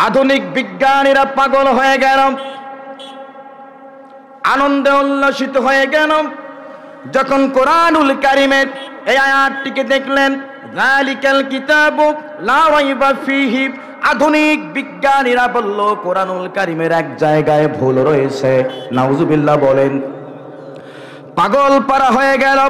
আধুনিক বিজ্ঞানীরা পাগল হয়ে গেল, আনন্দে উল্লসিত হয়ে গেল যখন কোরআনুল কারীমের এই আয়াতটিকে দেখলেন, যালিকাল কিতাবু লা রাইবা ফীহি। আধুনিক বিজ্ঞানীরা বলল কোরআনুল কারীমের এক জায়গায় ভুল রয়েছে। নাউজুবিল্লাহ বলেন। পাগল পারা হয়ে গেল,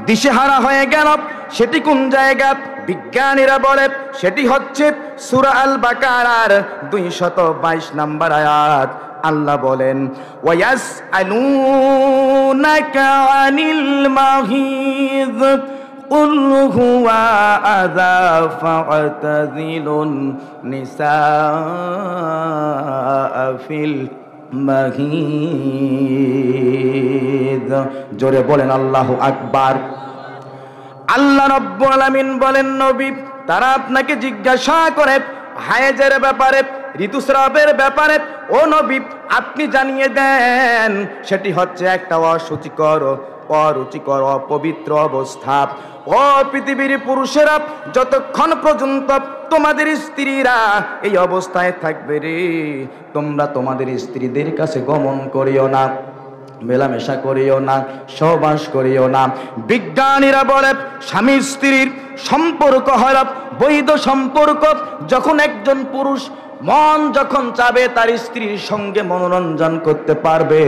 দিশেহারা হয়ে গেল। সেটি কোন জায়গা? বিজ্ঞানীরা বলে সেটি হচ্ছে সূরা আল বাকারার 222 নম্বর আয়াত। আল্লাহ বলেন, ওয়ায়াসআলুনাকা আনিল মাহিদ কুল হুয়া আযা ফা'তাযিলুন নিসা ফিল মাহিদ। জোরে বলেন আল্লাহু আকবার। আল্লাহ রাব্বুল আলামিন বলেন, নবী তারা আপনাকে জিজ্ঞাসা করে হায়েজের ব্যাপারে, ঋতুস্রাবের ব্যাপারে। ও নবী আপনি জানিয়ে দেন সেটি হচ্ছে একটা অসুচিকর, অরুচিকর, অপবিত্র অবস্থা। ও পৃথিবীর পুরুষেরা, যতক্ষণ পর্যন্ত তোমাদের স্ত্রীরা এই অবস্থায় থাকবে রে, তোমরা তোমাদের স্ত্রীদের কাছে গমন করিও না, মেলামেশা করিও না, সহবাস করিও না। বিজ্ঞানীরা বলে স্বামী স্ত্রীর সম্পর্ক হয় বৈধ সম্পর্ক যখন একজন পুরুষ মন যখন চাবে তার স্ত্রীর সঙ্গে মনোরঞ্জন করতে পারবে।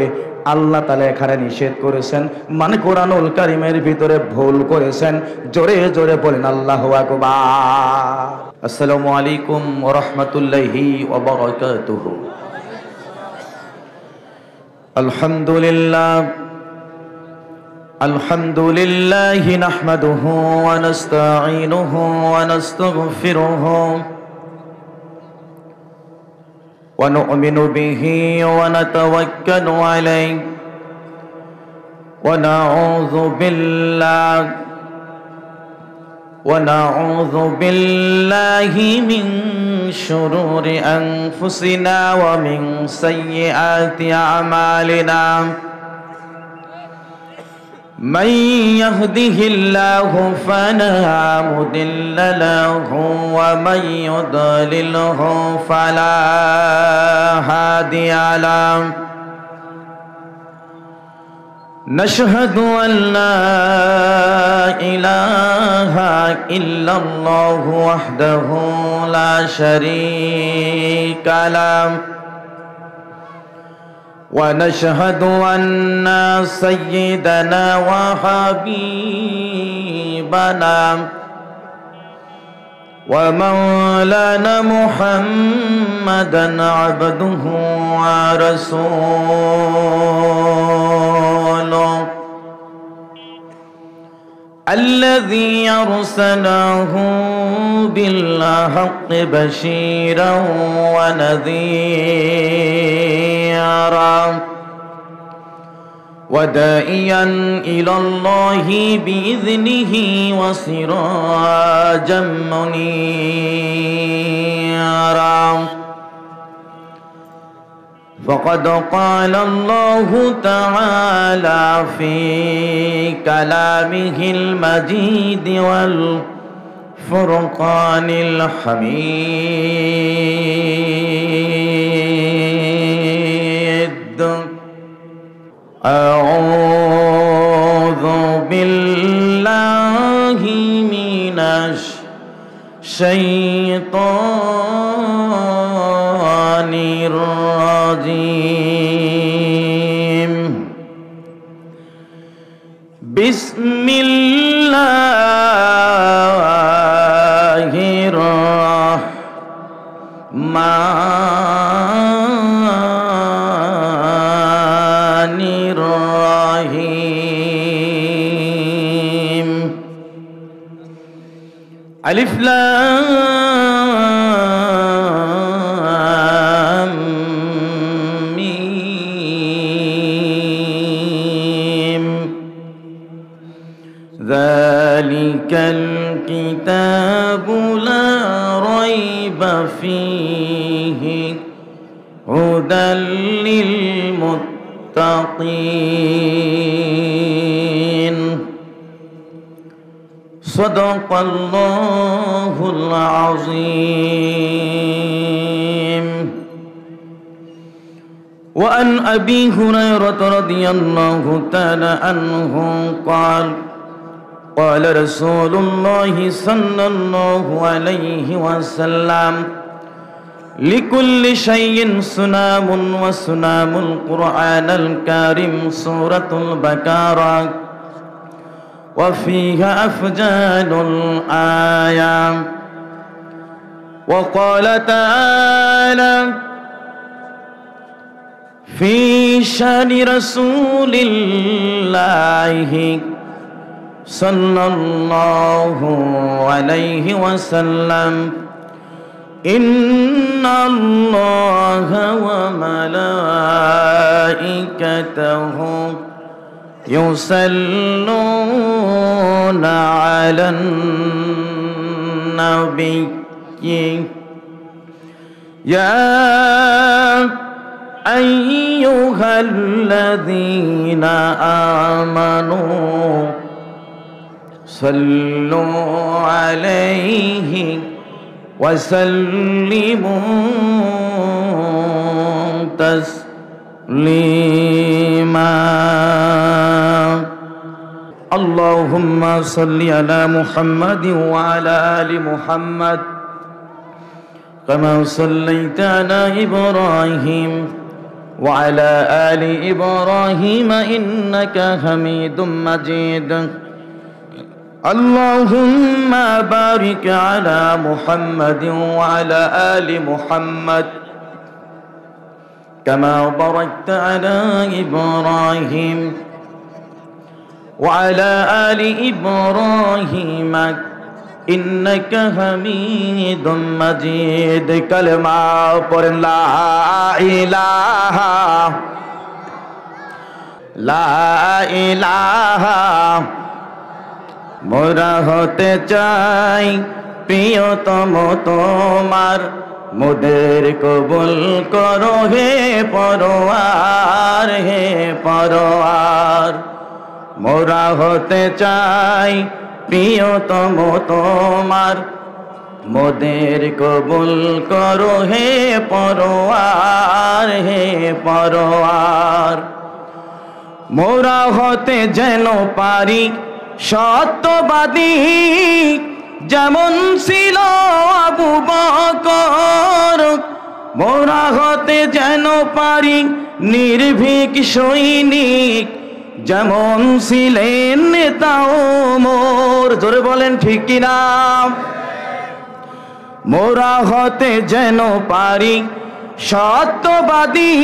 আল্লাহ তাআলা এখানে নিষেধ করেছেন, মানে কোরআনুল কারীমের ভিতরে ভুল করেছেন। জোরে জোরে বলেন আল্লাহু আকবার। আসসালামু আলাইকুম ওয়া রাহমাতুল্লাহি ওয়া বারাকাতুহু। আলহামদুলিল্লাহ নাহমাদুহু ওয়া নাস্তাঈনুহু ওয়া নাস্তাগফিরুহু ওয়া নু'মিনু বিহি ওয়া নাতাওয়াক্কালু আলাইহি ওয়া নাউযু বিল্লাহি মিন শুরুরি আনফুসিনা ওয়া মিন সাইয়্যাতি আমালিনা। من يهده الله فلا مضل له ومن يضلله فلا هادي له. نشهد أن لا إله إلا الله وحده لا شريك له ونشهد أن سيدنا وحبيبنا ومولانا محمدا عبده ورسوله الذي أرسله بالحق بشيرا ونذيرا وداعيا إلى الله بإذنه وسراجا منيرا. فقد قال الله تعالى في كلامه المجيد والفرقان الحميد. أعوذ بالله من الشيطان الرجيم. بسم الله الرحمن الرحيم. ألف لام ميم. ذلك الكتاب لا ريب فيه هدى للمتقين. صدق الله العظيم. وعن أبي هريرة رضي الله تعالى عنه قال قال رسول الله صلى الله عليه وسلم لكل شيء سنام وسنام القرآن الكريم سورة البقرة وفيها أفجال الآية وقال تعالى في شان رسول الله صلى الله عليه وسلم إن الله وملائكته يصلون على النبي يا أيها الذين آمنوا صلوا عليه وسلموا تسليما اللهم صل على محمد وعلى آل محمد كما صليت على إبراهيم وعلى آل إبراهيم إنك حميد مجيد اللهم بارك على محمد وعلى آل محمد كما باركت على إبراهيم وعلى آل إبراهيم إنك حميد مجيد كلمة পড়েন লা ইলাহা মোরা হতে চাই প্রিয়তম তোমার মোদের কবুল করো হে পরওয়ার মোরা হতে চাই প্রিয়তম তোমার মোদের কবুল করো হে পরওয়ার মোরা হতে যেন পারি সত্যবাদী যেমন ছিল আবু বকর মোরা হতে যেন পারি নির্ভীক সৈনিক যেমন ছিলেন নেতা ওমর জোরে বলেন ঠিক কিনা মোরা হতে যেন পারি সত্যবাদী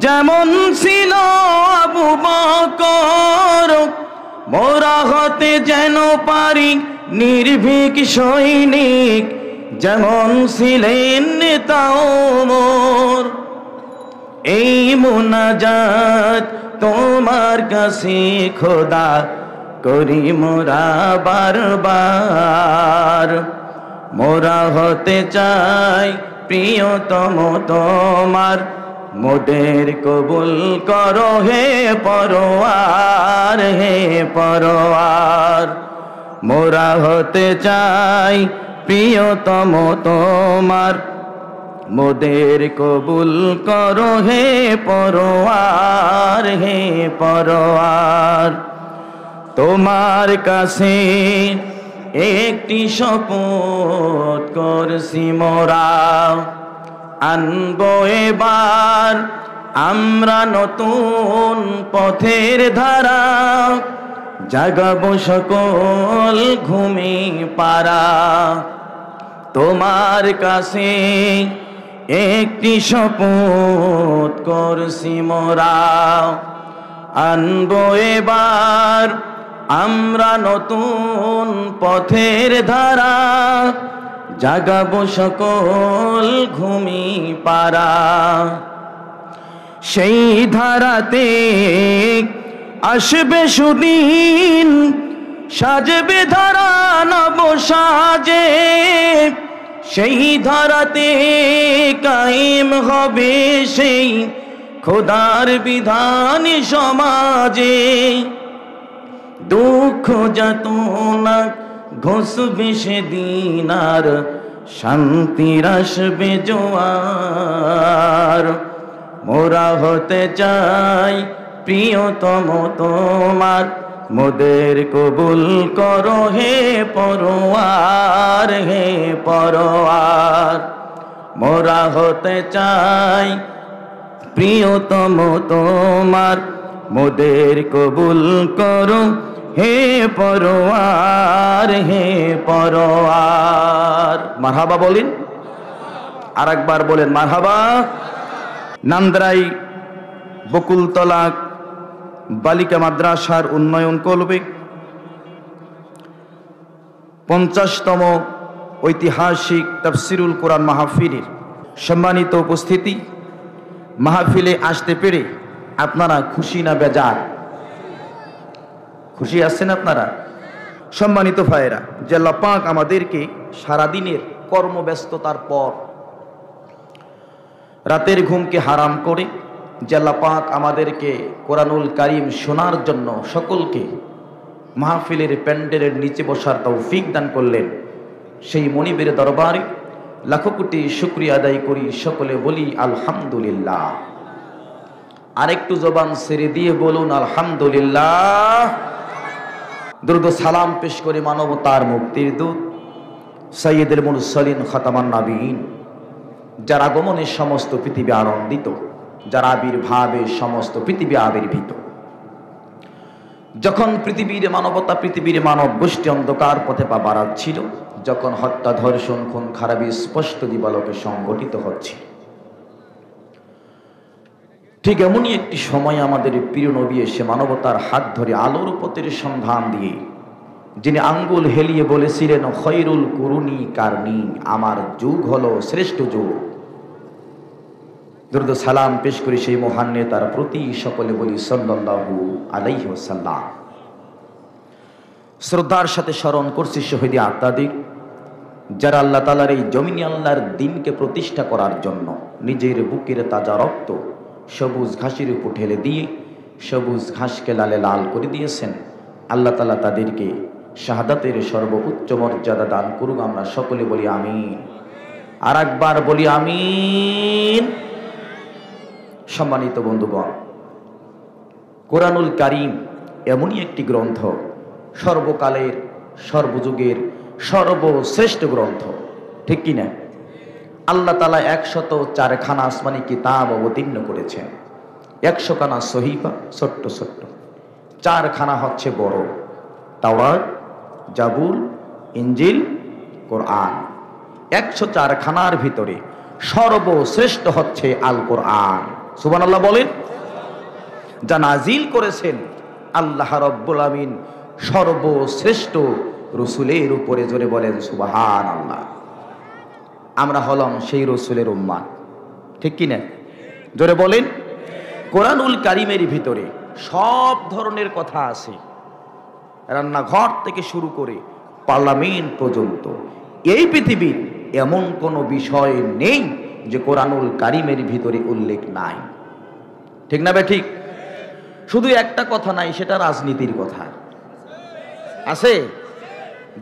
যেমন ছিল আবু বকর মোরা হতে যেন পারি নির্ভীক সৈনিক যেমন ছিলেন নেতা ওমর এই মুনাজাত তোমার কাছে খোদা করি মোরা বারবার মোরা হতে চাই প্রিয়তম তোমার মোদের কবুল করো হে পরওয়ার মোরা হতে চাই প্রিয়তম তোমার মোদের কবুল করো হে পরওয়ার তোমার কাছে একটি শপথ করছি মোরা আনবো এবার আমরা নতুন পথের ধারা জাগাবো সকল ঘুমি পারা তোমার কাছে একটি শপথ করছি মোরা আনবো এবার আমরা নতুন পথের ধারা জাগাবো সকল ঘুমি পারা সেই ধারাতে আসবে সুদিন সাজবে ধারা নব সাজে সেই ধারাতে কায়েম হবে সেই খোদার বিধান সমাজে দুঃখ যাতনা ঘুষবে সেদিন আর শান্তির আসবে জোয়ার মোরা হতে চাই প্রিয়তম তোমার, মোদের কবুল করো হে পরওয়ার, হে পরওয়ার। মোরা হতে চাই প্রিয়তম তোমার, মোদের কবুল করো হে পরওয়ার, হে পরওয়ার। মারহাবা বলেন, আর একবার বলেন মারহাবা। নান্দ্রাই বকুলতলা বালিকা মাদ্রাসার উন্নয়ন করবে 50তম ঐতিহাসিক তাফসিরুল কোরআন মাহফিলের সম্মানিত উপস্থিতি। মাহফিলে আসতে পেরে আপনারা খুশি না বেজার? খুশি আছেন আপনারা? সম্মানিত ভাইয়েরা, যে আল্লাহ পাক আমাদেরকে সারাদিনের কর্মব্যস্ততার পর রাতের ঘুমকে হারাম করে যে আল্লাহ পাক আমাদেরকে কোরআনুল কারীম শোনার জন্য সকলকে মাহফিলের প্যান্ডেলের নিচে বসার তৌফিক দান করলেন, সেই মনিবের দরবারে লাখো কোটি শুকরিয়া আদায় করি। সকলে বলি আলহামদুলিল্লাহ। আরেকটু জবান ছেড়ে দিয়ে বলুন আলহামদুলিল্লাহ। দ্রুত সালাম পেশ করে মানবতার মুক্তির দূত সাইয়্যিদুল মুরসালিন খাতামান নবীন, যার আগমনে সমস্ত পৃথিবী আনন্দিত, যার আবির্ভাবে সমস্ত পৃথিবী আবির্ভূত। যখন পৃথিবীর মানবতা, পৃথিবীর মানব গোষ্ঠী অন্ধকার পথে পা বাড়াচ্ছিল, যখন হত্যা, ধর্ষণ, খুন খারাপি স্পষ্ট দিবালোকে সংগঠিত হচ্ছে, ঠিক এমনই একটি সময় আমাদের প্রিয় নবী এসে মানবতার হাত ধরে আলোর পথের সন্ধান দিয়ে, যিনি আঙ্গুল হেলিয়ে বলেছিলেন খৈরুল কুরুনি কারনি, আমার যুগ হলো শ্রেষ্ঠ যুগ। দ্রুত সালাম পেশ করি সেই মহান নেতার প্রতি। সকলে বলি সাল্লাল্লাহু আলাইহি ওয়াসাল্লাম। শ্রদ্ধার সাথে স্মরণ করছি শহীদ আত্মাদের, যারা আল্লাহ তাআলার এই জমিনে আল্লাহর দ্বীনকে প্রতিষ্ঠা করার জন্য নিজের বুকের তাজা রক্ত সবুজ ঘাসের উপর ঢেলে দিয়ে সবুজ ঘাসকে লালে লাল করে দিয়েছেন। আল্লাহ তাআলা তাদেরকে শাহাদাতের সর্বোচ্চ মর্যাদা দান করুক। আমরা সকলে বলি আমিন। আর একবার বলি আমিন। সম্মানিত বন্ধুগণ, কোরআনুল কারীম এমনই একটি গ্রন্থ, সর্বকালের সর্বযুগের সর্বশ্রেষ্ঠ গ্রন্থ, ঠিক কিনা? আল্লাহ তাআলা 104 খানা আসমানি কিতাব অবতীর্ণ করেছেন। 100 খানা সহিফা ছোট্ট ছোট্ট, 4 খানা হচ্ছে বড়, তাওরাত, জাবুর, ইনজিল, কোরআন। 104 খানার ভিতরে সর্বশ্রেষ্ঠ হচ্ছে আল কোরআন। সুবহানাল্লাহ বলেন। যা নাজিল করেছেন আল্লাহ রাব্বুল আমিন সর্বশ্রেষ্ঠ রসুলের উপরে, জোরে বলেন সুবহানাল্লাহ। আমরা হলাম সেই রসুলের উম্মাত, ঠিক কিনা? জোরে বলেন। কোরআনুল কারীমের ভিতরে সব ধরনের কথা আছে, রান্নাঘর থেকে শুরু করে পার্লামেন্ট পর্যন্ত। এই পৃথিবীর এমন কোনো বিষয় নেই যে কোরআনুল কারীমের ভিতরে উল্লেখ নাই, ঠিক না বে ঠিক? শুধু একটা কথা নাই, সেটা রাজনীতির কথা আছে।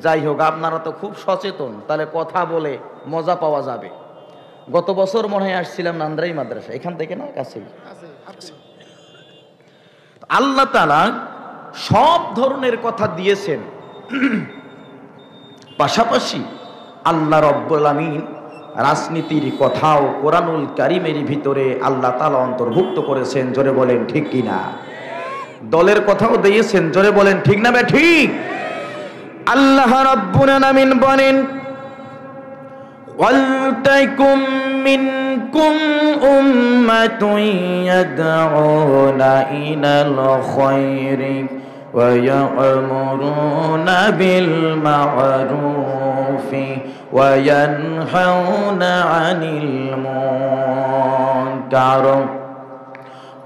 যাই হোক, আপনারা তো খুব সচেতন, তাহলে কথা বলে মজা পাওয়া যাবে। গত বছর মনে হয় আসছিলাম নান্দ্রাই মাদ্রাসা, এখান থেকে না কাছেই। আল্লাহ তাআলা সব ধরনের কথা দিয়েছেন, পাশাপাশি আল্লাহ রাব্বুল আমিন রাজনীতির কথাও কোরআনুল কারীমের ভিতরে আল্লাহ তাআলা অন্তর্ভুক্ত করেছেন। জোরে বলেন ঠিক কিনা? দলের কথাও দিয়েছেন, জোরে বলেন ঠিক না বে ঠিক? আল্লাহ রাব্বুল আমিন বলেন, ওয়ালতাকুম মিনকুম উম্মাতুন ইয়াদউনা ইলাল খায়রি ওয়া ইয়া'মুরুনা বিল মা'রুফি ওয়া ইয়ানহাউনা আনিল মুনকার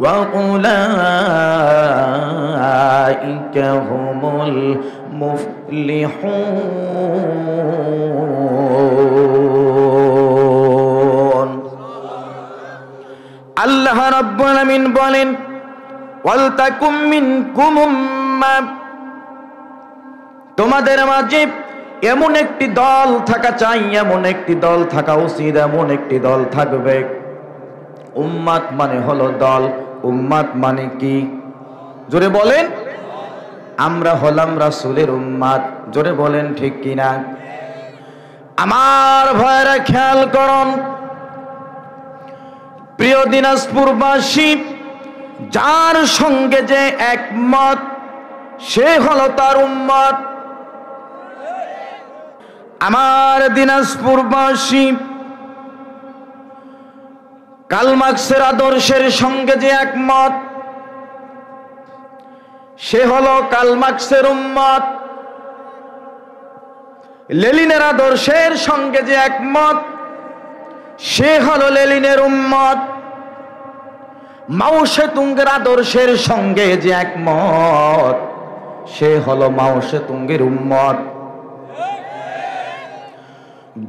ওয়া উলাইকা হুমুল মুফলিহুন। আল্লাহ রাব্বুল আমিন বলেন, ওয়ালতাকুম মিনকুম উম্মাহ, তোমাদের মাঝে এমন একটি দল থাকা চাই, এমন একটি দল থাকা উচিত, এমন একটি দল থাকবে উম্মাত মানে হলো দল। উম্মাত মানে কি? জোরে বলেন। আমরা হলাম রাসূলের উম্মাত। জোরে বলেন ঠিক কিনা? আমার ভাইরা খেয়াল করুন, প্রিয় দিনাজপুরবাসী, যার সঙ্গে যে একমত সে হলো তার উম্মত। আমার দিনাজপুরবাসী, কার্ল মার্কসের আদর্শের সঙ্গে যে একমত সে হলো কার্ল মার্কসের উম্মত। লেনিনের আদর্শের সঙ্গে যে একমত সে হলো লেনিনের উম্মত। মাও সেতুংয়ের আদর্শের সঙ্গে যে একমত সে হলো মাও সেতুংয়ের উম্মত।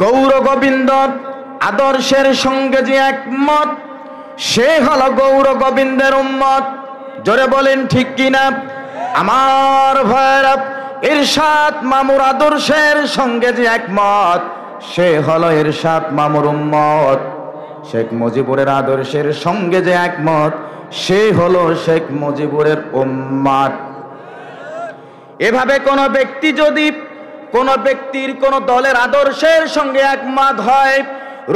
গৌর গোবিন্দ আদর্শের সঙ্গে যে একমত সে হলো গৌর গোবিন্দের উম্মত। জোরে বলেন ঠিক কিনা? আমার ভাইরা, ইরশাদ মামুর আদর্শের সঙ্গে যে একমত সে হলো ইরশাদ মামুর উম্মত। শেখ মুজিবুরের আদর্শের সঙ্গে যে একমত সে হলো শেখ মুজিবুরের উম্মত। এভাবে কোন ব্যক্তি যদি কোন ব্যক্তির কোন দলের আদর্শের সঙ্গে একমত হয়,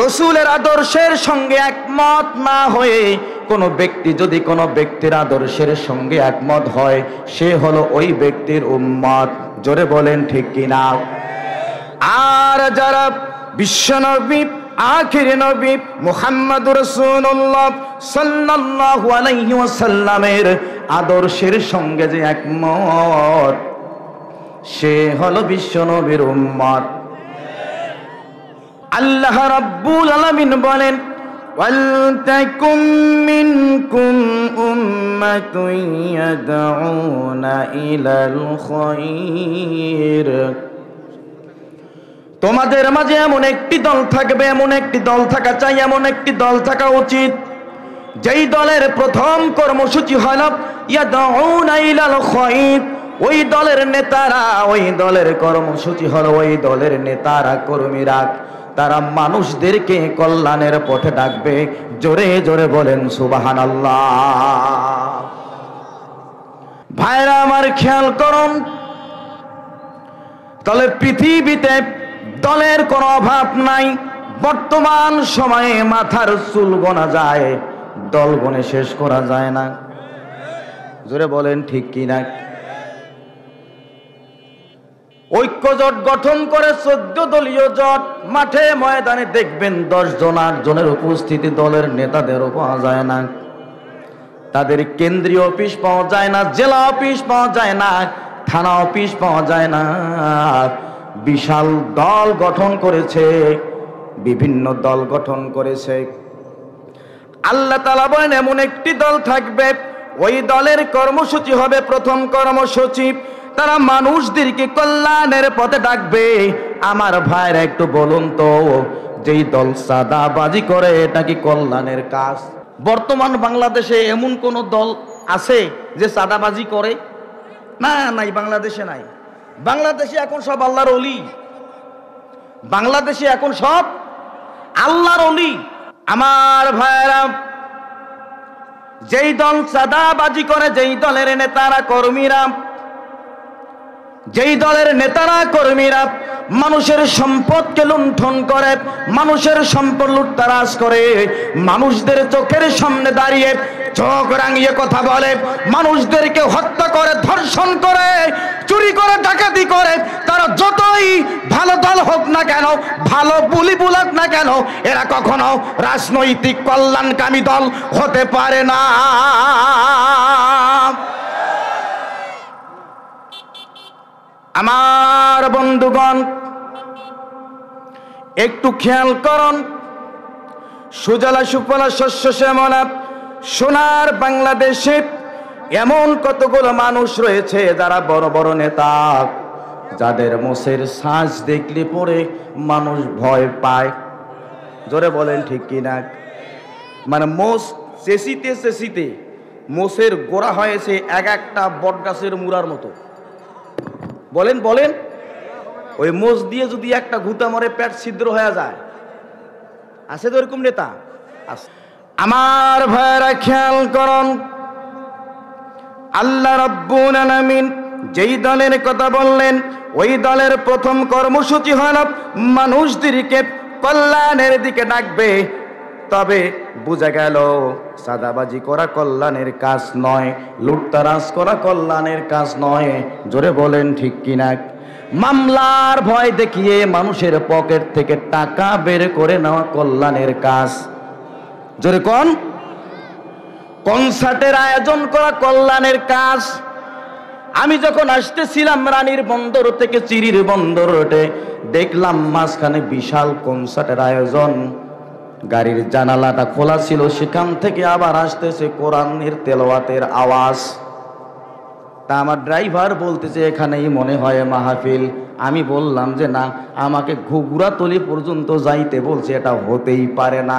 রসুলের আদর্শের সঙ্গে একমত না হয়ে কোন ব্যক্তি যদি কোন ব্যক্তির আদর্শের সঙ্গে একমত হয় সে হলো ওই ব্যক্তির উম্মত। জোরে বলেন ঠিক কিনা? আর যারা বিশ্বনবী আখির নবী মুহাম্মদুর রাসূলুল্লাহ সাল্লাল্লাহু আলাইহি ওয়াসাল্লামের আদর্শের সঙ্গে যে একমত সে হলো বিশ্বনবীর উম্মত। আল্লাহ রাব্বুল আলামিন বলেন, ওয়ালতাকুম মিনকুম উম্মাতুন ইয়াদউনা ইলাল খায়র। তোমাদের মাঝে এমন একটি দল থাকবে, এমন একটি দল থাকা চাই, এমন একটি দল থাকা উচিত যেই দলের প্রথম কর্মসূচি হল ইয়াদউনা ইলাল খায়র। ওই দলের নেতারা, ওই দলের কর্মসূচি হলো, ওই দলের নেতারা কর্মীরা তারা মানুষদেরকে কল্যাণের পথে ডাকবে। জোরে জোরে বলেন সুবহানাল্লাহ। ভাইরা আমার খেয়াল করুন, তাহলে পৃথিবীতে দলের কোনো অভাব নাই। বর্তমান সময়ে মাথার চুল গোনা যায়, দল গনে শেষ করা যায় না। জোরে বলেন ঠিক কিনা? ঐক্য জোট গঠন করে 14 দলীয় জোট, মাঠে ময়দানে দেখবেন 10 জন 8 জনের উপস্থিতি, দলের নেতাদেরও পাওয়া যায় না, তাদের কেন্দ্রীয় অফিস পাওয়া যায় না, জেলা অফিস পাওয়া যায় না, থানা অফিস পাওয়া যায় না। বিশাল দল গঠন করেছে, বিভিন্ন দল গঠন করেছে। আল্লাহ তাআলা বলেন এমন একটি দল থাকবে, ওই দলের কর্মসূচি হবে, প্রথম কর্মসূচি তারা মানুষদেরকে কল্যাণের পথে ডাকবে। আমার ভাইরা একটু বলুন তো, যেই দল সাদাবাজি করে এটা কি কল্যাণের কাজ? বর্তমান বাংলাদেশে এমন কোন দল আছে যে সাদাবাজি করে? না, নাই, বাংলাদেশে নাই। বাংলাদেশে এখন সব আল্লাহর ওলি, বাংলাদেশে এখন সব আল্লাহর ওলি। আমার ভাইরা, যেই দল সাদাবাজি করে, যেই দলের নেতারা কর্মীরা, যেই দলের নেতারা কর্মীরা মানুষের সম্পদকে লুণ্ঠন করে, মানুষের সম্পদ লুটতারাজ করে, মানুষদের চোখের সামনে দাঁড়িয়ে চোখ রাঙিয়ে কথা বলে, মানুষদেরকে হত্যা করে, ধর্ষণ করে, চুরি করে, ডাকাতি করে, তারা যতই ভালো দল হোক না কেন, ভালো বুলি বুলাক না কেন, এরা কখনো রাজনৈতিক কল্যাণকামী দল হতে পারে না। আমার বন্ধুগণ, একটু খেয়াল করুন, সুজলা সুফলা শস্য শ্যামলা সোনার বাংলাদেশে এমন কতগুলো মানুষ রয়েছে যারা বড় বড় নেতা, যাদের মোষের শ্বাস দেখলে পরে মানুষ ভয় পায়। জোরে বলেন ঠিক কিনা? মানে মোষ চেঁচিতে চেঁচিতে মোষের গোড়া হয়েছে এক একটা বটগাছের মুড়ার মতো। বলেন বলেন, ওই মোষ দিয়ে যদি একটা ঘুতা মরে পেট ছিদ্র হয়ে যায়, আছে তো এরকম নেতা? আছে। আমার ভাইরা খেয়াল করুন, আল্লাহ রাব্বুল আলামিন যেই দলের কথা বললেন ওই দলের প্রথম কর্মসূচি হলো মানুষদেরকে কল্যাণের দিকে ডাকবে। তবে বোঝা গেল সাদাবাজি করা কল্যাণের কাজ নয়, লুটতারাজ করা কল্যাণের কাজ নয়। জোরে বলেন ঠিক কিনা? মামলার ভয় দেখিয়ে মানুষের পকেট থেকে টাকা বের করে নেওয়া কল্যাণের কাজ। জোরে কোন? কনসার্টের আয়োজন করা কল্যাণের কাজ। আমি যখন আসতেছিলাম রানীর বন্দর থেকে চিরির বন্দর রোডে, দেখলাম মাঝখানে বিশাল কনসার্টের আয়োজন। গাড়ির জানালাটা খোলা ছিল, সেখান থেকে আবার আসতেছে কোরআনের তেলাওয়াতের আওয়াজ। তা আমার ড্রাইভার বলতেছে এখানেই মনে হয় মাহফিল। আমি বললাম যে না, আমাকে ঘুঘুরাতলি পর্যন্ত যাইতে বলছে, এটা হতেই পারে না।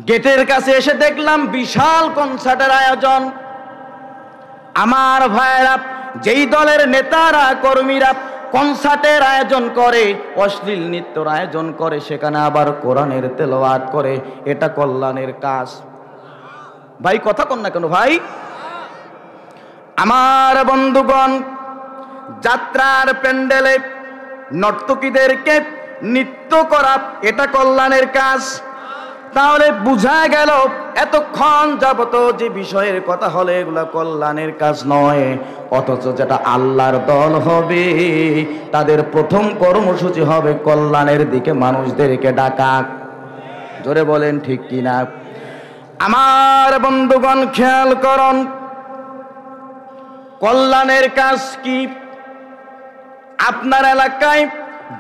গেটের কাছে এসে দেখলাম বিশাল কনসার্টের আয়োজন। আমার ভাইরা, যেই দলের নেতারা কর্মীরা কনসার্টের আয়োজন করে, অশ্লীল নৃত্যর আয়োজন করে, সেখানে আবার কোরআনের তেলাওয়াত করে, এটা কল্যাণের কাজ। ভাই কথা কন না কেন ভাই? আমার বন্ধুগণ, যাত্রার প্যান্ডেলে নর্তকীদেরকে নৃত্য করা এটা কল্যাণের কাজ। তাহলে বোঝা গেল এতক্ষণ যাবত যে বিষয়ের কথা হলে এগুলো কল্যাণের কাজ নয়, অথচ যেটা আল্লাহর দল হবে তাদের প্রথম কর্মসূচি হবে কল্যাণের দিকে মানুষদেরকে ডাকা। জোরে বলেন ঠিক কিনা? আমার বন্ধুগণ খেয়াল করুন, কল্যাণের কাজ কি? আপনার এলাকায়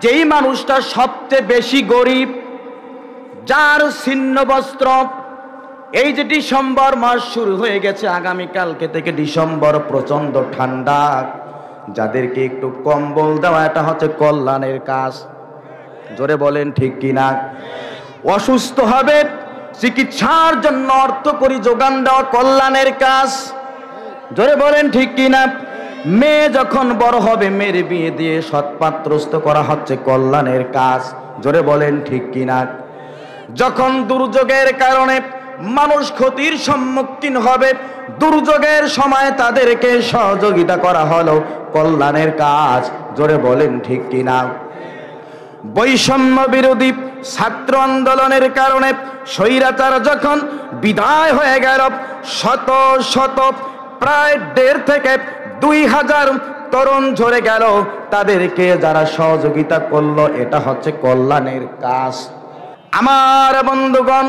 যেই মানুষটা সবচেয়ে বেশি গরিব, যার ছিন্ন বস্ত্র, এই যে ডিসেম্বর মাস শুরু হয়ে গেছে, আগামীকালকে থেকে ডিসেম্বর, প্রচন্ড ঠান্ডা, যাদেরকে একটু কম্বল দেওয়া এটা হচ্ছে কল্যাণের কাজ। জোরে বলেন ঠিক কিনা? অসুস্থ হবে, চিকিৎসার জন্য অর্থকরী যোগান দেওয়া কল্যাণের কাজ। জোরে বলেন ঠিক কিনা? মেয়ে যখন বড় হবে, মেয়ের বিয়ে দিয়ে সৎপাত্রস্থ করা হচ্ছে কল্যাণের কাজ। জোরে বলেন ঠিক কিনা? যখন দুর্যোগের কারণে মানুষ ক্ষতির সম্মুখীন হবে, দুর্যোগের সময় তাদেরকে সহযোগিতা করা হলো কল্যাণের কাজ। জোরে বলেন ঠিক কিনা? বৈষম্য বিরোধী ছাত্র আন্দোলনের কারণে স্বৈরাচার যখন বিদায় হয়ে গেল, শত শত প্রায় 1.5 থেকে 2,000 তরুণ ঝরে গেল, তাদেরকে যারা সহযোগিতা করলো এটা হচ্ছে কল্যাণের কাজ। আমার বন্ধুগণ,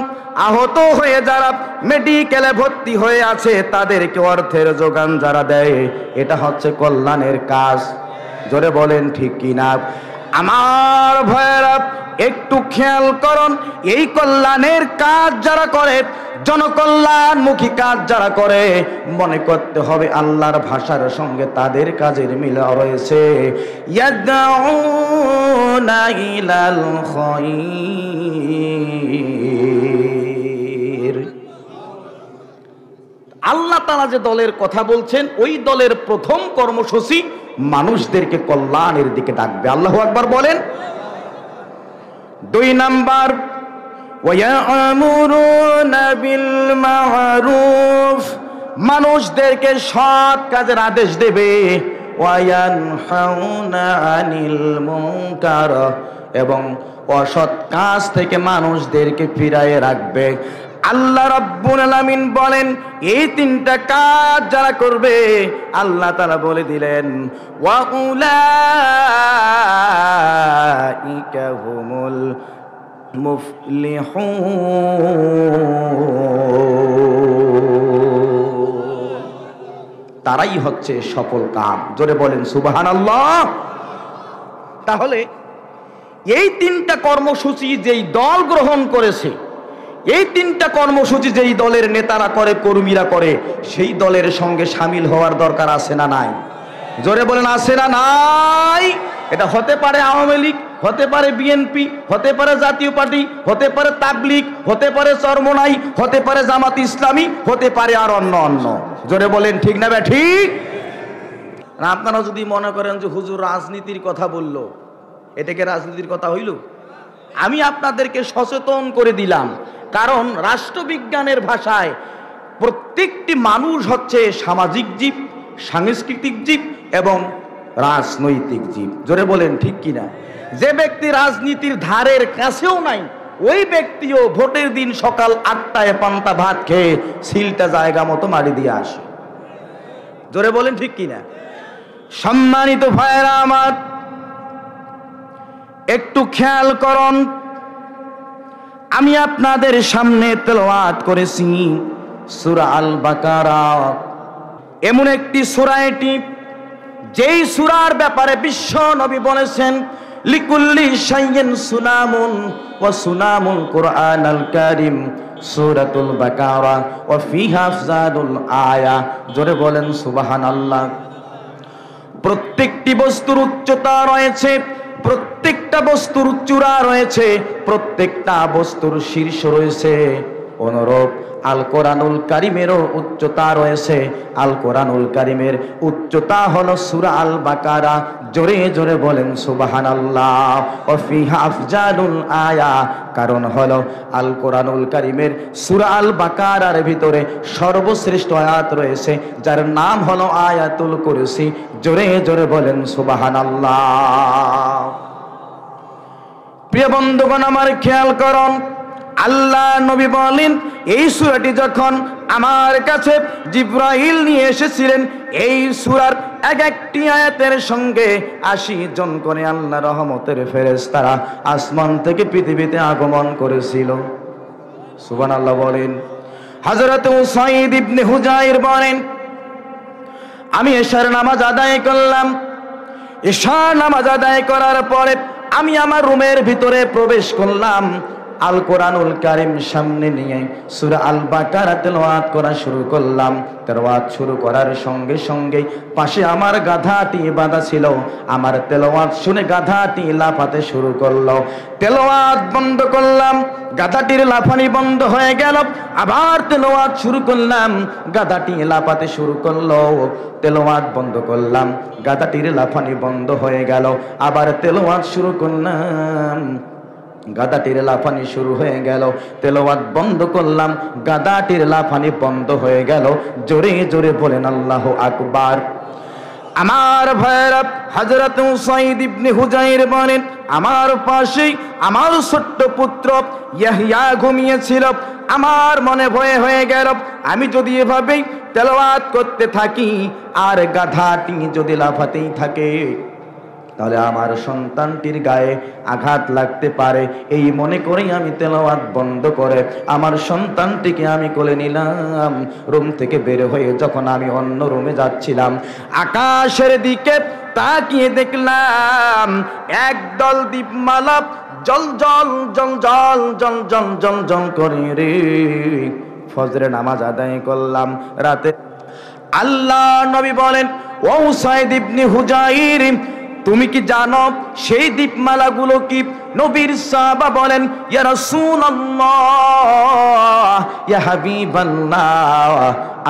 আহত হয়ে যারা মেডিকেলে ভর্তি হয়ে আছে তাদেরকে অর্থের যোগান যারা দেয় এটা হচ্ছে কল্যাণের কাজ। জোরে বলেন ঠিক কিনা? আমার ভাইয়েরা, একটু খেয়াল করুন, এই কল্যাণের কাজ যারা করে, জনকল্যাণমুখী কাজ যারা করে, মনে করতে হবে আল্লাহর ভাষার সঙ্গে তাদের কাজের মিল রয়েছে। ইয়াদউনা ইলাল খায়র। আল্লাহ তাআলা যে দলের কথা বলছেন, ওই দলের প্রথম কর্মসূচি মানুষদেরকে কল্যাণের দিকে ডাকবে। আল্লাহু আকবার বলেন। 2 নাম্বার, ওয়ায়ামুরুনা বিল মা'রুফ, মানুষদেরকে সৎ কাজের আদেশ দেবে। ওয়ায়ানহাউনা আনিল মুনকার, এবং অসৎ কাজ থেকে মানুষদেরকে ফিরিয়ে রাখবে। আল্লাহ রাব্বুল আলামিন বলেন, এই 3টা কাজ যারা করবে, আল্লাহ তাআলা বলে দিলেন, ওয়া উলাইকা হুমুল মুফলিহুন, তারাই হচ্ছে সফল কাম। জোরে বলেন সুবহানাল্লাহ। তাহলে এই 3টা কর্মসূচি যেই দল গ্রহণ করেছে, এই 3টা কর্মসূচি যেই দলের নেতারা করে, কর্মীরা করে, সেই দলের সঙ্গে শামিল হওয়ার দরকার আছে না নাই? জোরে বলেন আছে না নাই? এটা হতে পারে আওয়ামী লীগ, হতে পারে বিএনপি, হতে পারে জাতীয় পার্টি, হতে পারে তাবলীগ, হতে পারে চরমোনাই, হতে পারে জামাত ইসলামী, হতে পারে আর অন্য অন্য। জোরে বলেন ঠিক না বে ঠিক? আপনারা যদি মনে করেন যে হুজুর রাজনীতির কথা বললো, এটাকে রাজনীতির কথা হইল? আমি আপনাদেরকে সচেতন করে দিলাম, কারণ রাষ্ট্রবিজ্ঞানের ভাষায় প্রত্যেকটি মানুষ হচ্ছে সামাজিক জীব, সাংস্কৃতিক জীব এবং রাজনৈতিক জীব। জোরে বলেন ঠিক কিনা? যে ব্যক্তি রাজনীতির ধারের কাছেও নাই, ওই ব্যক্তিও ভোটের দিন সকাল 8টায় পান্তা ভাত খেয়ে সিলটা জায়গা মতো মারি দিয়ে আসে। জোরে বলেন ঠিক কিনা? সম্মানিত ভাইয়েরা আমার, একটু খেয়াল করুন, আমি আপনাদের সামনে তেলাওয়াত করেছি সূরা আল বাকারা। এমন একটি সূরা এটি, যেই সূরার ব্যাপারে বিশ্ব নবী বলেছেন লিকুল্লি শাইইন সুনামুন ওয়া সুনামুল কুরআনুল কারীম, সূরাতুল বাকারা ওয়া ফিহা আফজালুল আয়া। জোরে বলেন সুবহানাল্লাহ। প্রত্যেকটি বস্তুর উচ্চতা রয়েছে, প্রত্যেকটা বস্তুর চূড়া রয়েছে, প্রত্যেকটা বস্তুর শীর্ষ রয়েছে। অনুরূপ আল কোরআনুল কারীমেরও উচ্চতা রয়েছে। আল কোরআনুল কারীমের উচ্চতা হলো সূরা আল বাকারা। জোরে জোরে বলেন সুবহানাল্লাহ। ওয়া ফিহা আফজালুল আয়া, কারণ হলো আল কোরআনুল কারীমের সূরা আল বাকারার ভিতরে সর্বশ্রেষ্ঠ আয়াত রয়েছে, যার নাম হলো আয়াতুল কুরসি। জোরে জোরে বলেন সুবহানাল্লাহ। প্রিয় বন্ধুগণ আমার, খেয়াল করুন, আল্লাহ নবী বলেন এই সূরাটি যখন আমার কাছে জিবরাইল নিয়ে এসেছিলেন, এই সূরার এক একটি আয়াতের সঙ্গে 80 জন করে আল্লাহর রহমতের ফেরেশতারা আসমান থেকে পৃথিবীতে আগমন করেছিল। সুবহানাল্লাহ বলেন। হযরত উসাইদ ইবনে হুজাইর বলেন, আমি এশার নামাজ আদায় করলাম। এশার নামাজ আদায় করার পরে আমি আমার রুমের ভিতরে প্রবেশ করলাম। আল কোরআনুল কারীম সামনে নিয়ে সূরা আল বাকারা তেলাওয়াত করা শুরু করলাম। তেলাওয়াত শুরু করার সঙ্গে সঙ্গে পাশে আমার গাধাটি বাঁধা ছিল। আমার তেলাওয়াত শুনে গাধাটি লাফাতে শুরু করলো। তেলাওয়াত বন্ধ করলাম, গাধাটির লাফানি বন্ধ হয়ে গেল। আবার তেলাওয়াত শুরু করলাম, গাধাটি লাফাতে শুরু করলো। তেলাওয়াত বন্ধ করলাম, গাধাটির লাফানি বন্ধ হয়ে গেল। আবার তেলাওয়াত শুরু করলাম, গাধাটির লাফানি শুরু হয়ে গেল। তেলাওয়াত বন্ধ করলাম, গাধাটির লাফানি বন্ধ হয়ে গেল। জোরে জোরে বলেন আল্লাহু আকবার। আমার ভাইরা, হযরত উসাইদ ইবনে হুজাইর বলেন, আমার পাশে আমার ছোট্ট পুত্র ইয়াহইয়া ঘুমিয়েছিল। আমার মনে ভয় হয়ে গেল, আমি যদি এভাবেই তেলাওয়াত করতে থাকি আর গাধাটি যদি লাফাতেই থাকে, তাহলে আমার সন্তানটির গায়ে আঘাত লাগতে পারে। এই মনে করেই আমি তেলাওয়াত বন্ধ করে আমার সন্তানটিকে আমি কোলে নিলাম। রুম থেকে বের হয়ে যখন আমি অন্য রুমে যাচ্ছিলাম, আকাশের দিকে তাকিয়ে দেখলাম একদল দীপমালা জল জল জল জল জল জল জল জল করে রে। ফজরে নামাজ আদায় করলাম রাতে। আল্লাহ নবী বলেন, ও উসাইদ ইবনে হুজাইর, তুমি কি জানো সেই দীপমালাগুলো কি? নবীর সাহাবা বলেন, ইয়া রাসূলুল্লাহ, ইয়া হাবিবাল্লাহ,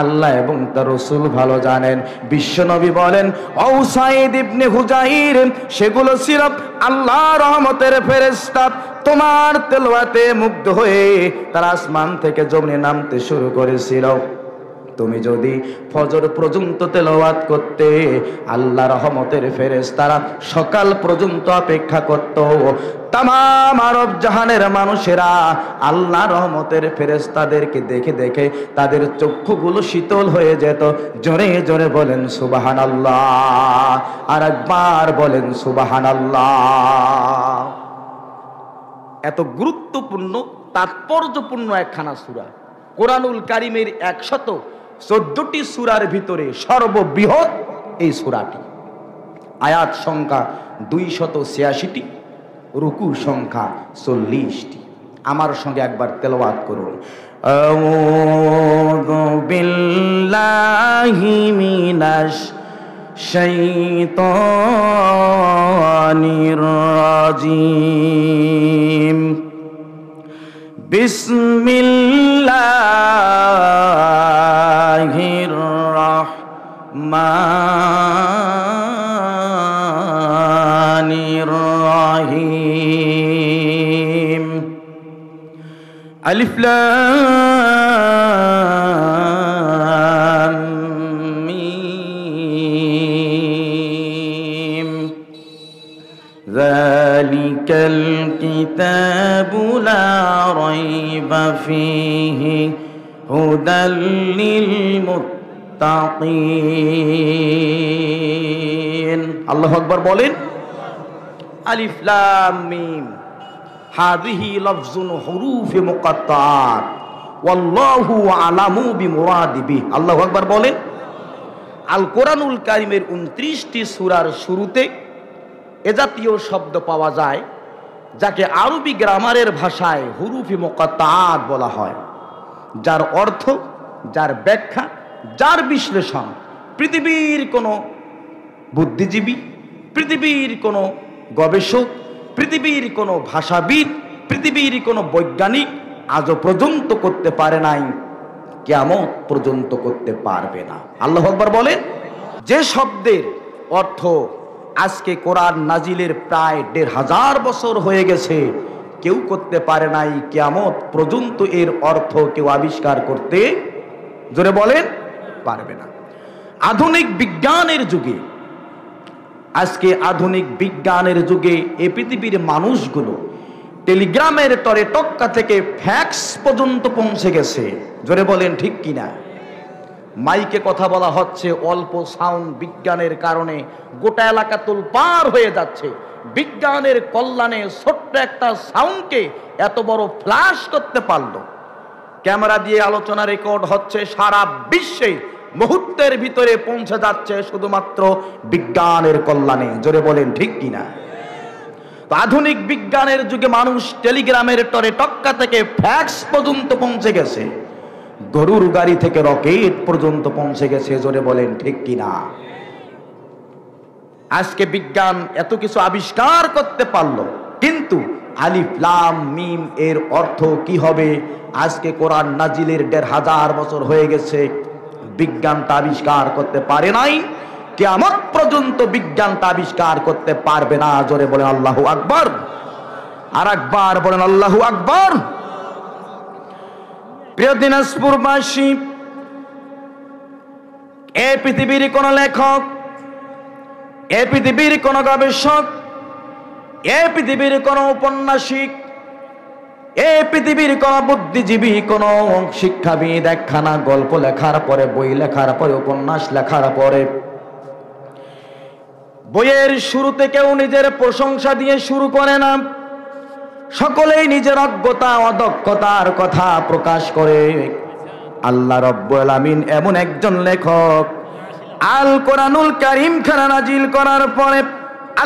আল্লাহ এবং তার রাসূল ভালো জানেন। বিশ্ব নবী বলেন, ও উসাইদ ইবনে হুজাইর, সেগুলো ছিল আল্লাহর রহমতের ফেরেশতা। তোমার তেলাওয়াতে মুগ্ধ হয়ে তারা আসমান থেকে জমিনে নামতে শুরু করেছিল। তুমি যদি ফজর পর্যন্ত তেলাওয়াত করতে, আল্লাহ রহমতের ফেরেশতারা সকাল পর্যন্ত অপেক্ষা করত। তামাম আরব জাহানের মানুষেরা আল্লাহ রহমতের ফেরেশতাদেরকে দেখে দেখে তাদের চক্ষুগুলো শীতল হয়ে যেত। জোরে জোরে বলেন সুবহানাল্লাহ, আর একবার বলেন সুবহানাল্লাহ। এত গুরুত্বপূর্ণ তাৎপর্যপূর্ণ একখানা সূরা কোরআনুল কারীমের 114টি সূরার ভিতরে সর্ববৃহৎ এই সূরাটি। আয়াত সংখ্যা 286টি, রুকু সংখ্যা 40টি। আমার সঙ্গে একবার তেলাওয়াত করুন। আউযু বিল্লাহি মিনাশ শাইতানির রাজিম। বিসমিল্লাহির রাহমানির রাহিম। আলিফ লাম মিম যালিকাল কিতাবু লা রাইবা ফীহি হুদাল লিল মুত্তাকিন। আল্লাহু আকবার বলেন। আলিফ লাম মিম হাযিহি লাফযুন হুরুফে মুকাত্তাআত ওয়াল্লাহু আলামু বিমুরাদি বিহি। আল্লাহু আকবার বলেন। আল কোরআনুল কারীমের 29টি সূরার শুরুতে এ জাতীয় শব্দ পাওয়া যায় যাকে আরবি গ্রামারের ভাষায় হুরুফে মুকাত্তাআত বলা হয়, যার অর্থ, যার ব্যাখ্যা, যার বিশ্লেষণ পৃথিবীর কোনো বুদ্ধিজীবী, পৃথিবীর কোনো গবেষক, পৃথিবীর কোনো ভাষাবিদ, পৃথিবীর কোনো বৈজ্ঞানিক আজও পর্যন্ত করতে পারে নাই, কিয়ামত পর্যন্ত করতে পারবে না। আল্লাহু আকবার বলেন। যে শব্দের অর্থ আজকে কোরআন নাজিলের প্রায় ১৫০০ বছর হয়ে গেছে, কেউ করতে পারে নাই, কিয়ামত পর্যন্ত এর অর্থ কেউ আবিষ্কার করতে, জোরে বলেন, পারবে না। আধুনিক বিজ্ঞানের যুগে, আজকে আধুনিক বিজ্ঞানের যুগে এই পৃথিবীর মানুষগুলো টেলিগ্রামের তরে টক্কা থেকে ফ্যাক্স পর্যন্ত পৌঁছে গেছে, জোরে বলেন ঠিক কিনা। মাইকে কথা বলা হচ্ছে, অল্প সাউন্ড বিজ্ঞানের কারণে গোটা এলাকা তোলপাড় হয়ে যাচ্ছে। বিজ্ঞানের কল্যাণে ছোট্ট একটা সাউন্ডকে এত বড় ফ্ল্যাশ করতে পারলো। ক্যামেরা দিয়ে আলোচনা রেকর্ড হচ্ছে, সারা বিশ্বে মুহূর্তের ভিতরে পৌঁছে যাচ্ছে শুধুমাত্র বিজ্ঞানের কল্যাণে, জোরে বলেন ঠিক কিনা। তো আধুনিক বিজ্ঞানের যুগে মানুষ টেলিগ্রামের তরে টক্কা থেকে ফ্যাক্স পর্যন্ত পৌঁছে গেছে, গরুর গাড়ি থেকে রকেট পর্যন্ত পৌঁছে গেছে, জোরে বলেন ঠিক কিনা। আজকে বিজ্ঞান এত কিছু আবিষ্কার করতে পারলো, কিন্তু আলিফ লাম মিম এর অর্থ কি হবে আজকে কোরআন নাজিলের ১৫০০ বছর হয়ে গেছে, বিজ্ঞানটা আবিষ্কার করতে পারে নাই, কিয়ামত পর্যন্ত বিজ্ঞানটা আবিষ্কার করতে পারবে না, জোরে বলেন আল্লাহু আকবার। আর একবার বলেন আল্লাহু আকবার। প্রিয় দিনাজপুরবাসী, এই পৃথিবীর কোন লেখক, এই পৃথিবীর কোন গবেষক, এই পৃথিবীর কোন ঔপন্যাসিক, এই পৃথিবীর কোন বুদ্ধিজীবী, কোন শিক্ষাবিদ একখানা গল্প লেখার পরে, বই লেখার পরে, উপন্যাস লেখার পরে বইয়ের শুরুতে কেউ নিজের প্রশংসা দিয়ে শুরু করে না, সকলেই নিজের অজ্ঞতা অদক্ষতার কথা প্রকাশ করে। আল্লাহ রাব্বুল আমিন এমন একজন লেখক, আল কোরআনুল কারীম খানা নাজিল করার পরে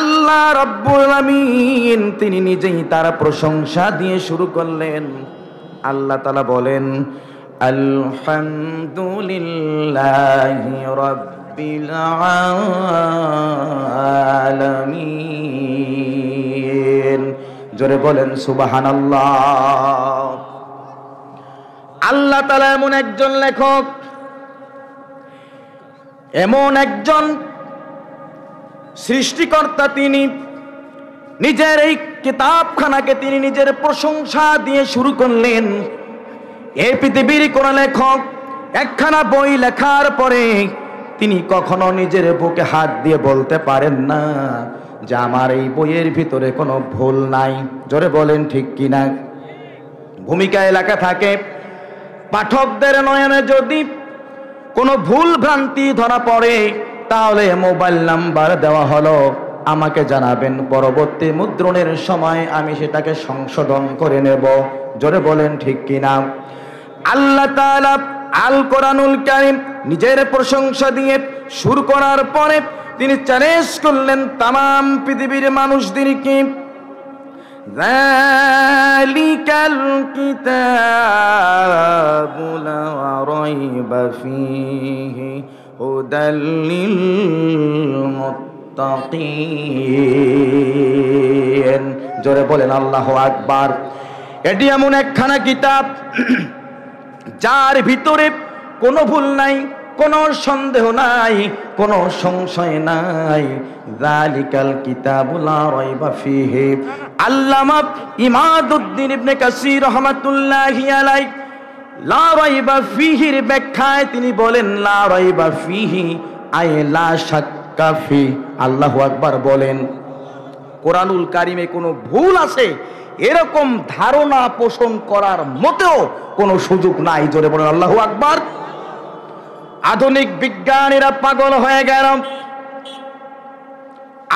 আল্লাহ রাব্বুল আমিন তিনি নিজেই তার প্রশংসা দিয়ে শুরু করলেন। আল্লাহ তাআলা বলেন, আলহামদুলিল্লাহি রাব্বিল আলামিন, জোরে বলেন সুবহানাল্লাহ। আল্লাহ তাআলা এমন একজন লেখক, এমন একজন সৃষ্টিকর্তা, তিনি নিজের এই কিতাবখানাকে তিনি নিজের প্রশংসা দিয়ে শুরু করলেন। এই পৃথিবীর কোন লেখক একখানা বই লেখার পরে তিনি কখনো নিজের বুকে হাত দিয়ে বলতে পারেন না যে আমার এই বইয়ের ভিতরে কোনো ভুল নাই, জোরে বলেন ঠিক কিনা। ভূমিকায় লেখা থাকে, পাঠকদের নয়নে যদি কোনো ভুল ভ্রান্তি ধরা পড়ে তাহলে মোবাইল নাম্বার দেওয়া হলো, আমাকে জানাবেন, পরবর্তী মুদ্রণের সময় আমি সেটাকে সংশোধন করে নেব, জোরে বলেন ঠিক কিনা। আল্লাহ তাআলা আল কোরআনুল কারীম নিজের প্রশংসা দিয়ে শুরু করার পরে তিনি চ্যালেঞ্জ করলেন তামাম পৃথিবীর মানুষদেরকে, যালিকাল কিতাবু লা রাইবা ফীহি হুদাল লিল মুত্তাকিন, জোরে বলেন আল্লাহু আকবার। এটি এমন একখানা কিতাব যার ভিতরে কোনো ভুল নাই, কোনো সন্দেহ নাই, কোনো সংশয় নাই। যালিকাল কিতাবু লা রাইবা ফীহি। আল্লামা ইমাদউদ্দিন ইবনে কাসির রাহমাতুল্লাহি আলাইহি লা রাইবা ফীহির ব্যাখ্যায় তিনি বলেন, লা রাইবা ফীহি আই লা শাক্কা ফী। আল্লাহু আকবার বলেন। কোরআনুল কারিমে কোনো ভুল আছে এরকম ধারণা পোষণ করার মতেও কোনো সুযোগ নাই। জোরে বলেন আল্লাহু আকবার। আধুনিক বিজ্ঞানীরা পাগল হয়ে গেল,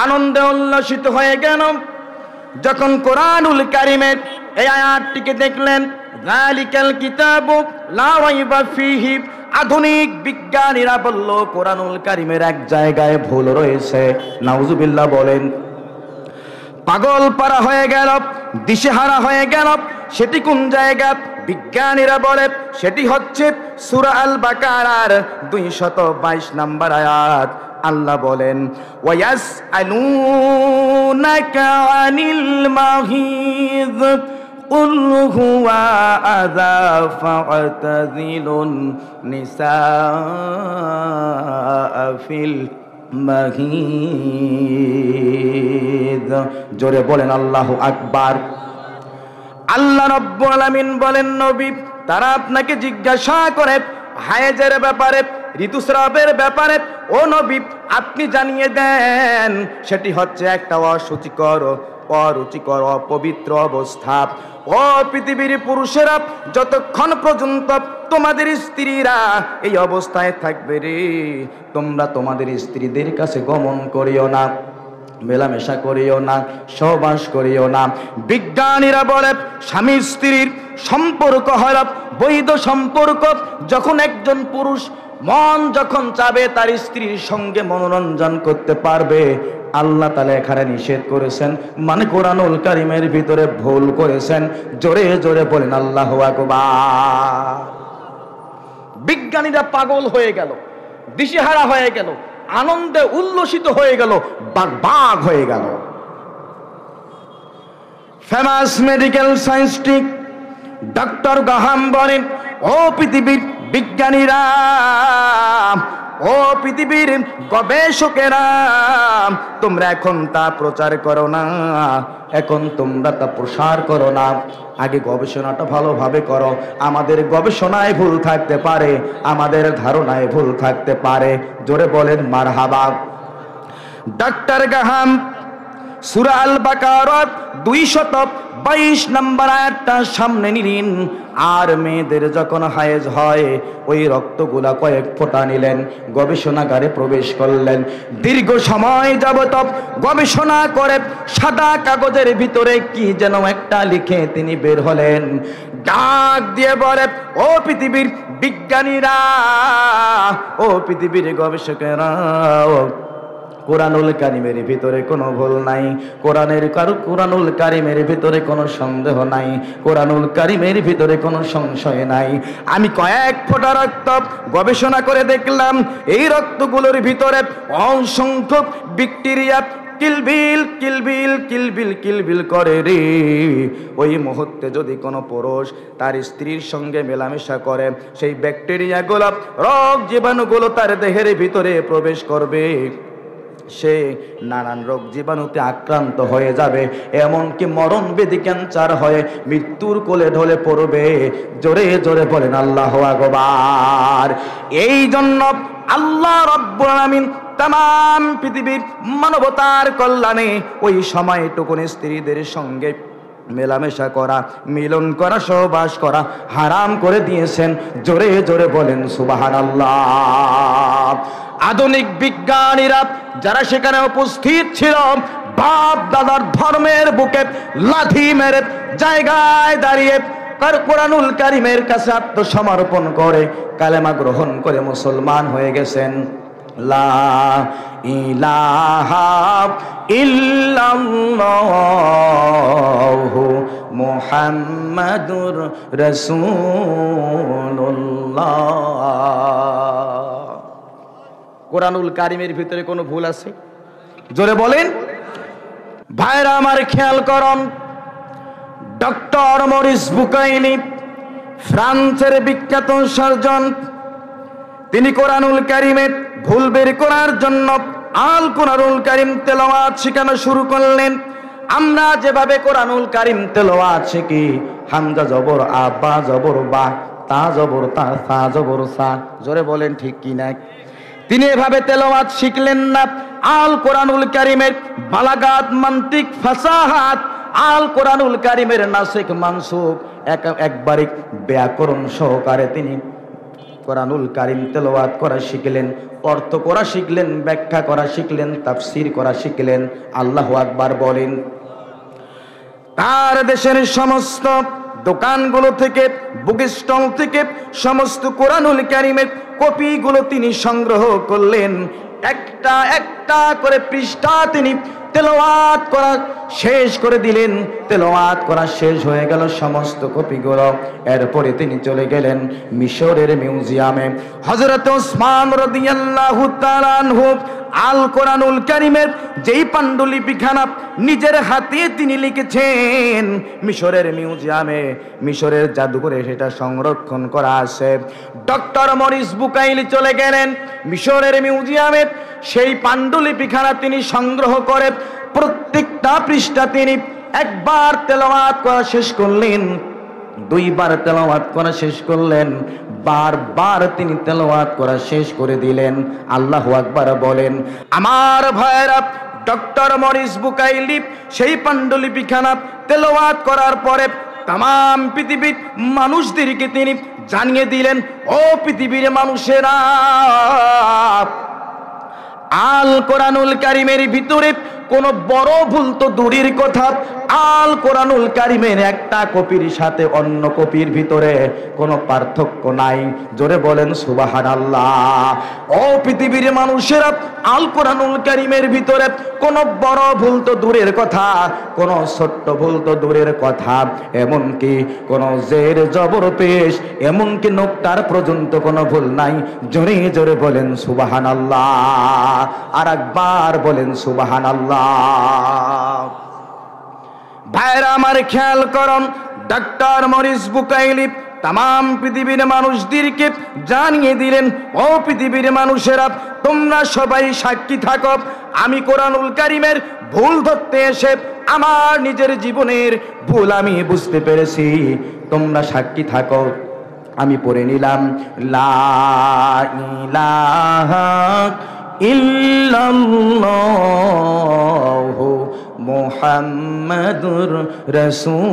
আনন্দে উল্লসিত হয়ে গেল যখন কোরআনুল কারিমের এই আয়াতটিকে দেখলেন, যালিকাল কিতাবু লা রাইবা ফীহি। আধুনিক বিজ্ঞানীরা বলল কোরআনুল কারিমের এক জায়গায় ভুল রয়েছে। নাউজুবিল্লাহ বলেন। পাগল পারা হয়ে গেল, দিশেহারা হয়ে গেল। সেটি কোন জায়গা? বিজ্ঞানীরা বলে সেটি হচ্ছে সূরা আল বাকারার 222 নম্বর আয়াত। আল্লাহ বলেন, ওয়ায়াসআলুনাকা আনিল মাহিদ কুল হুয়া আযা ফা'তাযিলুন নিসা ফিল মাহিদ। জোরে বলেন আল্লাহু আকবার। আল্লাহ রাব্বুল আলামিন বলেন, নবী তারা আপনাকে জিজ্ঞাসা করে হায়েজের ব্যাপারে, ঋতুস্রাবের ব্যাপারে। ও নবী আপনি জানিয়ে দেন সেটি হচ্ছে একটা অসুচিকর, অরুচিকর, অপবিত্র অবস্থা। ও পৃথিবীর পুরুষেরা, যতক্ষণ পর্যন্ত তোমাদের স্ত্রীরা এই অবস্থায় থাকবে রে, তোমরা তোমাদের স্ত্রীদের কাছে গমন করিও না, মেলামেশা করিও না, সহবাস করিও না। বিজ্ঞানীরা বলে স্বামী স্ত্রীর সম্পর্ক হয় বৈধ সম্পর্ক যখন একজন পুরুষ মন যখন চাবে তার স্ত্রীর সঙ্গে মনোরঞ্জন করতে পারবে। আল্লাহ তাআলা এখানে নিষেধ করেছেন, মানে কোরআনুল কারীমের ভিতরে ভুল করেছেন। জোরে জোরে বলেন আল্লাহু আকবার। বিজ্ঞানীরা পাগল হয়ে গেল, দিশেহারা হয়ে গেল, আনন্দে উল্লসিত হয়ে গেল, বাগ হয়ে গেল। ফেমাস মেডিকেল সায়েন্টিস্ট ডক্টর গাহাম বলেন, ও পৃথিবীর বিজ্ঞানীরা, ও পৃথিবীর গবেষকেরা, তোমরা এখন তা প্রচার করো না, এখন তোমরা তা প্রসার করো না। আগে গবেষণাটা ভালোভাবে করো। আমাদের গবেষণায় ভুল থাকতে পারে, আমাদের ধারণায় ভুল থাকতে পারে। জোরে বলেন মারহাবা। ডক্টর গাহাম সূরা আল বাকারা 222 নম্বর আয়াতটা সামনে নিলেন। আর মেয়েদের যখন হায়েজ হয় ওই রক্তগুলা কয়েক ফোঁটা নিলেন, গবেষণাগারে প্রবেশ করলেন। দীর্ঘ সময় যাবত গবেষণা করে সাদা কাগজের ভিতরে কি যেন একটা লিখে তিনি বের হলেন। ডাক দিয়ে বলে, ও পৃথিবীর বিজ্ঞানীরা, ও পৃথিবীর গবেষকেরা, কোরআনুল কারীমের ভিতরে কোনো ভুল নাই, কোরআনুল কারীমের ভিতরে কোনো সন্দেহ নাই, কোরআনুল কারীমের ভিতরে কোনো সংশয় নাই। আমি কয়েক ফোঁটা রক্ত গবেষণা করে দেখলাম, এই রক্তগুলোর ভিতরে অসংখ্য ব্যাকটেরিয়া কিলবিল কিলবিল কিলবিল কিলবিল করে রে। ওই মুহূর্তে যদি কোনো পুরুষ তার স্ত্রীর সঙ্গে মেলামেশা করে, সেই ব্যাকটেরিয়াগুলো, রোগ জীবাণুগুলো তার দেহের ভিতরে প্রবেশ করবে। সে নানান রোগ জীবাণুতে আক্রান্ত হয়ে যাবে, এমনকি মরণবেদী ক্যান্সার হয়ে মৃত্যুর কোলে ঢলে পড়বে। জোরে জোরে বলেন আল্লাহু আকবার। এই জন্য আল্লাহ রাব্বুল আলামিন তাম পৃথিবীর মানবতার কল্যাণে ওই সময়টুকুন স্ত্রীদের সঙ্গে মেলামেশা করা, মিলন করা, সহবাস করা হারাম করে দিয়েছেন। জোরে জোরে বলেন সুবহানাল্লাহ। আধুনিক বিজ্ঞানীরা যারা সেখানে উপস্থিত ছিল, বাপ দাদার ধর্মের বুকে লাথি মেরে জায়গায় দাঁড়িয়ে কোরআনুল কারীমের কাছে আত্মসমর্পণ করে কালেমা গ্রহণ করে মুসলমান হয়ে গেছেন। লা ইলাহা ইল্লাল্লাহু মুহাম্মাদুর রাসূলুল্লাহ। কোরআনুল কারীমের ভিতরে কোনো ভুল আছে? জোরে বলেন। ভাইরা আমার খেয়াল করুন, ডক্টর মরিস বুকাইলি, ফ্রান্সের বিখ্যাত সার্জন, তিনি কোরআনুল কারিমে ভুল বের করার জন্য আল কোরআনুল কারিম তেলাওয়াত শেখানো শুরু করলেন। আমরা যেভাবে কোরআনুল কারিম তেলাওয়াত শিখি, হামজা জবর আ, বা জবর বা, তা জবর তা, সা জবর সা, জোরে বলেন ঠিক কি না? তিনি এভাবে তেলাওয়াত শিখলেন না। আল কোরআনুল কারিমের বালাগাত, মান্তিক, ফাসাহাত, আল কোরআনুল কারিমের নাসিক মানসুখ একবারে ব্যাকরণ সহকারে তিনি কোরআনুল কারিম তেলাওয়াত করা শিখলেন, অর্থ করা শিখলেন, ব্যাখ্যা করা শিখলেন, তাফসীর করা শিখলেন। আল্লাহু আকবার বলেন। তার দেশের সমস্ত দোকানগুলো থেকে, বুক স্টল থেকে সমস্ত কোরআনুল কারিমের কপিগুলো তিনি সংগ্রহ করলেন। একটা একটা করে পৃষ্ঠা তিনি তেলাওয়াত করা শেষ করে দিলেন। তেলাওয়াত করা শেষ হয়ে গেল সমস্ত কপিগুলো। এরপরে তিনি চলে গেলেন মিশরের মিউজিয়ামে। হযরত ওসমান রাদিয়াল্লাহু তাআলা আনহু আল কোরআনুল কারিমের যেই পাণ্ডুলিপিখানা নিজের হাতে তিনি লিখেছেন, মিশরের মিউজিয়ামে, মিশরের জাদুঘরে সেটা সংরক্ষণ করা আছে। ডক্টর মরিস বুকাইলি চলে গেলেন মিশরের মিউজিয়ামে, সেই পাণ্ডুলিপিখানা তিনি সংগ্রহ করে প্রত্যেকটা পৃষ্ঠা তিনি একবার তেলাওয়াত করা শেষ করলেন, দুইবার তেলাওয়াত করা শেষ করলেন, বারবার তিনি তেলাওয়াত করা শেষ করে দিলেন। আল্লাহু আকবার বলেন। আমার ভাইরা, ডক্টর মরিস বুকাইলি সেই পাণ্ডুলিপিখানা তেলাওয়াত করার পরে তাম পৃথিবীর মানুষদেরকে তিনি জানিয়ে দিলেন, ও পৃথিবীর মানুষেরা, আল কোরআনুল কারিমের ভিতরে কোনো বড় ভুল তো দূরের কথা, আল কোরআনুল কারিমের একটা কপির সাথে অন্য কপির ভিতরে কোনো পার্থক্য নাই। জোরে বলেন সুবহানাল্লাহ। ও পৃথিবীর মানুষেরা, আল কোরআনুল কারিমের ভিতরে কোনো বড় ভুল তো দূরের কথা, কোনো ছোট্ট ভুল তো দূরের কথা, এমনকি কোনো জের জবর পেশ, এমনকি নোক্তার পর্যন্ত কোনো ভুল নাই। জোরে জোরে বলেন সুবহানাল্লাহ। আর একবার বলেন সুবহানাল্লাহ। ভাইরা আমার, খেয়াল করুন, ডক্টর মরিস বুকাইলি তাম পৃথিবীর মানুষদেরকে জানিয়ে দিলেন, ও পৃথিবীর মানুষেরা, তোমরা সবাই সাক্ষী থাকো, আমি কোরআনুল কারিমের ভুল ধরতে এসে আমার নিজের জীবনের ভুল আমি বুঝতে পেরেছি। তোমরা সাক্ষী থাকো। আমি পড়ে নিলাম, লা ইলাহা ইল্লাল্লাহু মুহাম্মাদুর রাসূলুল্লাহ।